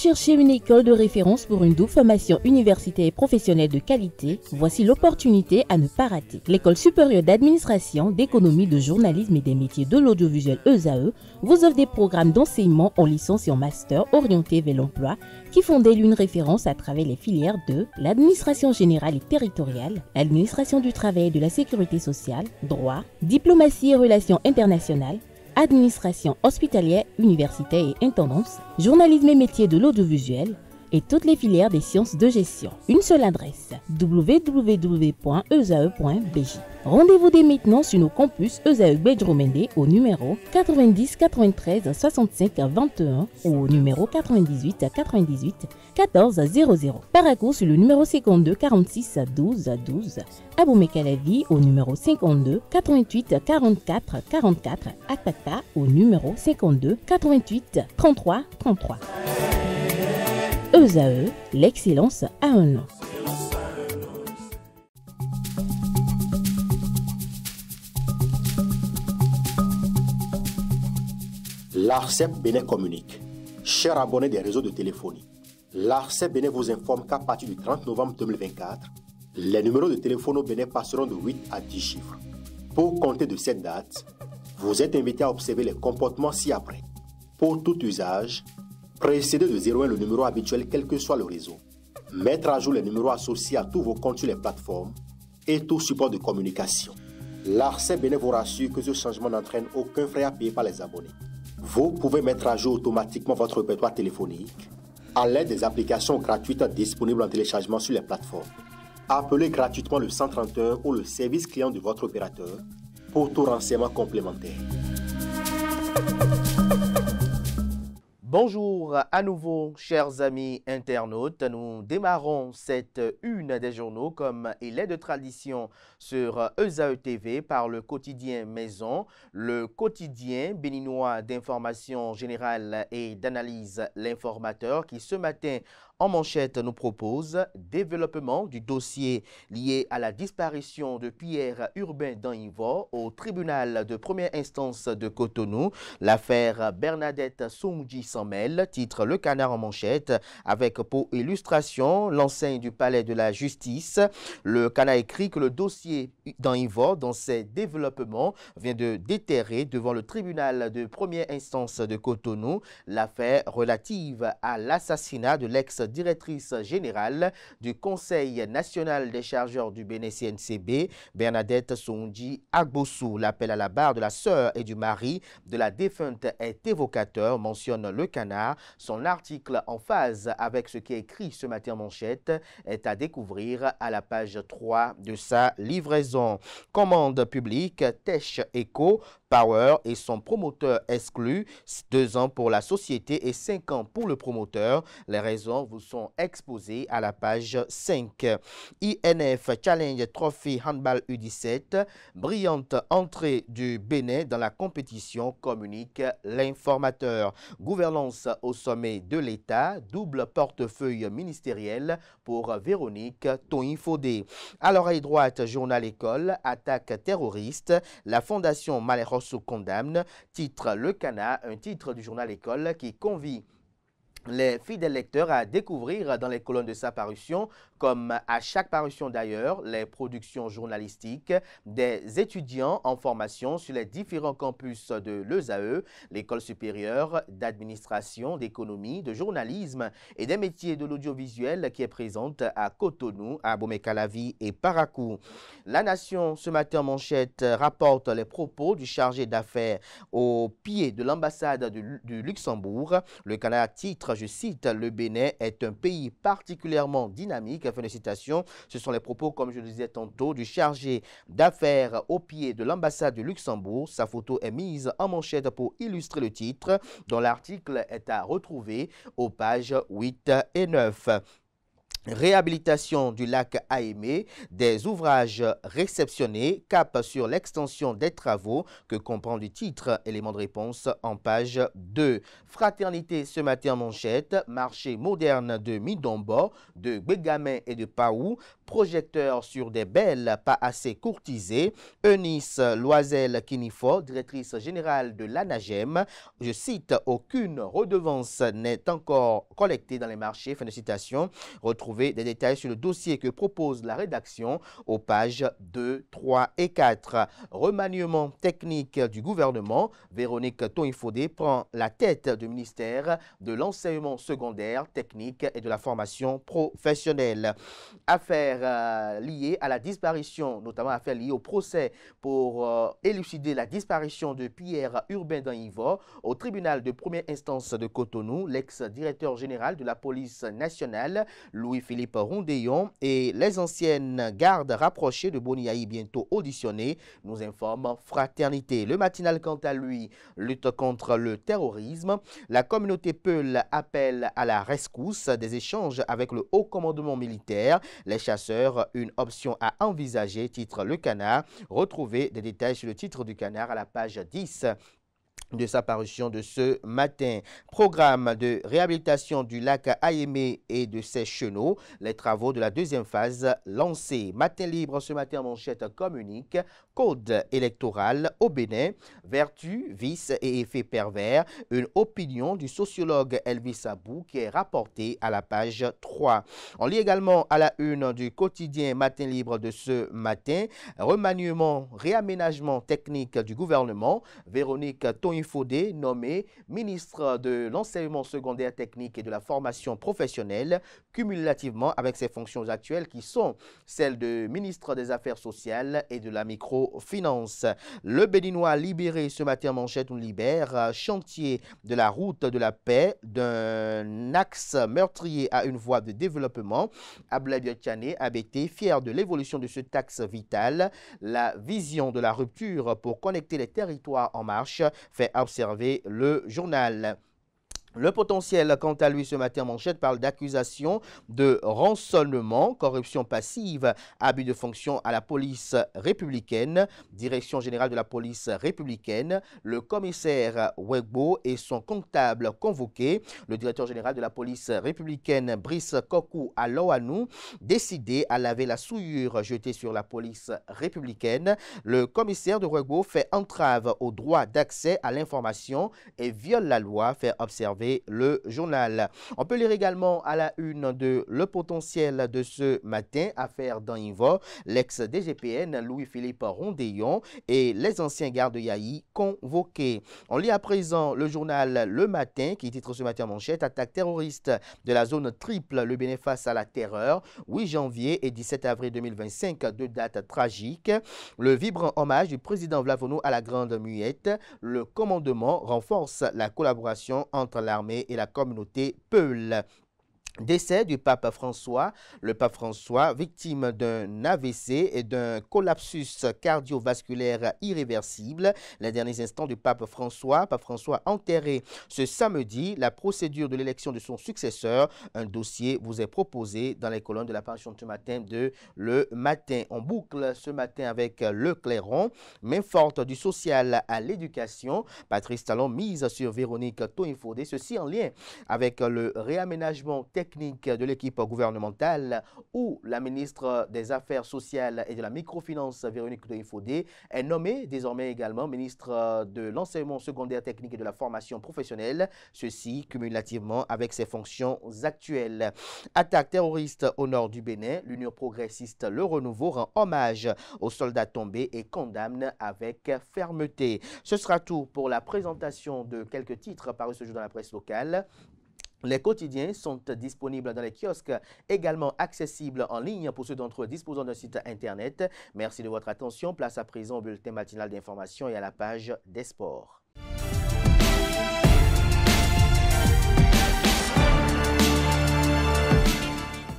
cherchez une école de référence pour une double formation universitaire et professionnelle de qualité? Voici l'opportunité à ne pas rater. L'École supérieure d'administration, d'économie, de journalisme et des métiers de l'audiovisuel ESAE vous offre des programmes d'enseignement en licence et en master orientés vers l'emploi qui font d'elle une référence à travers les filières de l'administration générale et territoriale, l'administration du travail et de la sécurité sociale, droit, diplomatie et relations internationales, administration hospitalière, universitaire et intendance, journalisme et métiers de l'audiovisuel et toutes les filières des sciences de gestion. Une seule adresse, www.esae.bj. Rendez-vous dès maintenant sur nos campus ESAE Bedjromende au numéro 90 93 65 21 ou au numéro 98 98 14 00. Paracourt sur le numéro 52 46 12 12. Abomey-Calavi au numéro 52 88 44 44. Akpakpa au numéro 52 88 33 33. ESAE, l'excellence a un nom. L'ARCEP Bénin communique. Chers abonnés des réseaux de téléphonie, l'ARCEP Bénin vous informe qu'à partir du 30 novembre 2024, les numéros de téléphone au Bénin passeront de 8 à 10 chiffres. Pour compter de cette date, vous êtes invité à observer les comportements ci-après. Pour tout usage, précédez de 01 le numéro habituel quel que soit le réseau. Mettre à jour les numéros associés à tous vos comptes sur les plateformes et tout support de communication. L'ARCEP Bénin vous rassure que ce changement n'entraîne aucun frais à payer par les abonnés. Vous pouvez mettre à jour automatiquement votre répertoire téléphonique à l'aide des applications gratuites disponibles en téléchargement sur les plateformes. Appelez gratuitement le 131 ou le service client de votre opérateur pour tout renseignement complémentaire. Bonjour à nouveau, chers amis internautes. Nous démarrons cette une des journaux comme il est de tradition sur ESAE TV par le quotidien Maison, le quotidien béninois d'information générale et d'analyse L'Informateur qui ce matin en manchette nous propose développement du dossier lié à la disparition de Pierre Urbain d'Anivor au tribunal de première instance de Cotonou. L'affaire Bernadette Soumdji s'en mêle, titre Le Canard en manchette, avec pour illustration l'enseigne du palais de la justice. Le Canard écrit que le dossier d'Anivor, dans ses développements, vient de déterrer devant le tribunal de première instance de Cotonou l'affaire relative à l'assassinat de l'ex-directrice générale du Conseil national des chargeurs du Bénin CNCB, Bernadette Soumdji Agbossou. L'appel à la barre de la sœur et du mari de la défunte est évocateur, mentionne Le Canard. Son article en phase avec ce qui est écrit ce matin en manchette est à découvrir à la page 3 de sa livraison. Commande publique, Tech Eco Power et son promoteur exclu, 2 ans pour la société et 5 ans pour le promoteur. Les raisons vous sont exposées à la page 5. INF Challenge Trophy Handball U17, brillante entrée du Bénin dans la compétition, communique L'Informateur. Gouvernance au sommet de l'État, double portefeuille ministériel pour Véronique Toin-Fodé. À l'oreille droite, journal École, attaque terroriste, la fondation Maleros condamne, titre Le Canard, un titre du journal École qui convie les fidèles lecteurs à découvrir dans les colonnes de sa parution, comme à chaque parution d'ailleurs, les productions journalistiques des étudiants en formation sur les différents campus de l'ESAE, l'école supérieure d'administration, d'économie, de journalisme et des métiers de l'audiovisuel qui est présente à Cotonou, à Abomey-Calavi et Paracourt. La Nation, ce matin en manchette, rapporte les propos du chargé d'affaires au pied de l'ambassade du Luxembourg. Le Canard titre, je cite, le Bénin est un pays particulièrement dynamique. Fin de citation. Ce sont les propos, comme je le disais tantôt, du chargé d'affaires au pied de l'ambassade du Luxembourg. Sa photo est mise en manchette pour illustrer le titre, dont l'article est à retrouver aux pages 8 et 9. Réhabilitation du lac Aimé, des ouvrages réceptionnés, cap sur l'extension des travaux que comprend le titre, élément de réponse en page 2. Fraternité ce matin en manchette, marché moderne de Midombo, de Bégamin et de Paou, projecteur sur des belles pas assez courtisées. Eunice Loisel-Kinifo, directrice générale de l'ANAGEM, je cite, aucune redevance n'est encore collectée dans les marchés, fin de citation. Retrouvez des détails sur le dossier que propose la rédaction aux pages 2, 3 et 4. Remaniement technique du gouvernement, Véronique Toinfodé prend la tête du ministère de l'enseignement secondaire, technique et de la formation professionnelle. Affaires liées à la disparition, notamment affaires liées au procès pour élucider la disparition de Pierre Urbain d'Anivor au tribunal de première instance de Cotonou, l'ex-directeur général de la police nationale, Louis-Philippe Rondeillon, et les anciennes gardes rapprochées de Boniaï bientôt auditionnées, nous informe Fraternité. Le matinal, quant à lui, lutte contre le terrorisme. La communauté Peul appelle à la rescousse, des échanges avec le haut commandement militaire. Les chasseurs, une option à envisager, titre Le Canard. Retrouvez des détails sur le titre du Canard à la page 10 de sa parution de ce matin. Programme de réhabilitation du lac Aimé et de ses chenaux. Les travaux de la deuxième phase lancés. Matin libre ce matin en manchette communique. Code électoral au Bénin. Vertus, vices et effets pervers. Une opinion du sociologue Elvis Abou qui est rapportée à la page 3. On lit également à la une du quotidien Matin libre de ce matin. Remaniement, réaménagement technique du gouvernement. Véronique Toinfodé, nommée ministre de l'enseignement secondaire technique et de la formation professionnelle, cumulativement avec ses fonctions actuelles qui sont celles de ministre des Affaires sociales et de la microfinance. Le Béninois libéré ce matin en manchette, on libère, chantier de la route de la paix, d'un axe meurtrier à une voie de développement. Ablaye Biotchane a été fier de l'évolution de ce axe vital. La vision de la rupture pour connecter les territoires en marche, fait observer le journal. Le potentiel, quant à lui, ce matin en manchette, parle d'accusation de rançonnement, corruption passive, abus de fonction à la police républicaine, direction générale de la police républicaine, le commissaire Wegbo et son comptable convoqué, le directeur général de la police républicaine, Brice Kokou à Loanou, décidé à laver la souillure jetée sur la police républicaine. Le commissaire de Wegbo fait entrave au droit d'accès à l'information et viole la loi, fait observer le journal. On peut lire également à la une de Le Potentiel de ce matin, affaire d'Anivor, l'ex-DGPN Louis-Philippe Rondeillon et les anciens gardes Yahi convoqués. On lit à présent le journal Le Matin qui titre ce matin en manchette, attaque terroriste de la zone triple, le Bénin face à la terreur, 8 janvier et 17 avril 2025, deux dates tragiques. Le vibrant hommage du président Vlavono à la Grande Muette, le commandement renforce la collaboration entre l'armée et la communauté Peul. Décès du pape François. Le pape François, victime d'un AVC et d'un collapsus cardiovasculaire irréversible. Les derniers instants du pape François enterré ce samedi. La procédure de l'élection de son successeur. Un dossier vous est proposé dans les colonnes de la parution de ce matin de Le Matin. On boucle ce matin avec Le Clairon. Main forte du social à l'éducation. Patrice Talon mise sur Véronique Toinfodé. Ceci en lien avec le réaménagement technique de l'équipe gouvernementale où la ministre des Affaires sociales et de la microfinance, Véronique Toinfodé, est nommée désormais également ministre de l'enseignement secondaire technique et de la formation professionnelle, ceci cumulativement avec ses fonctions actuelles. Attaque terroriste au nord du Bénin, l'Union progressiste Le Renouveau rend hommage aux soldats tombés et condamne avec fermeté. Ce sera tout pour la présentation de quelques titres parus ce jour dans la presse locale. Les quotidiens sont disponibles dans les kiosques, également accessibles en ligne pour ceux d'entre eux disposant d'un site internet. Merci de votre attention. Place à présent au bulletin matinal d'information et à la page des sports.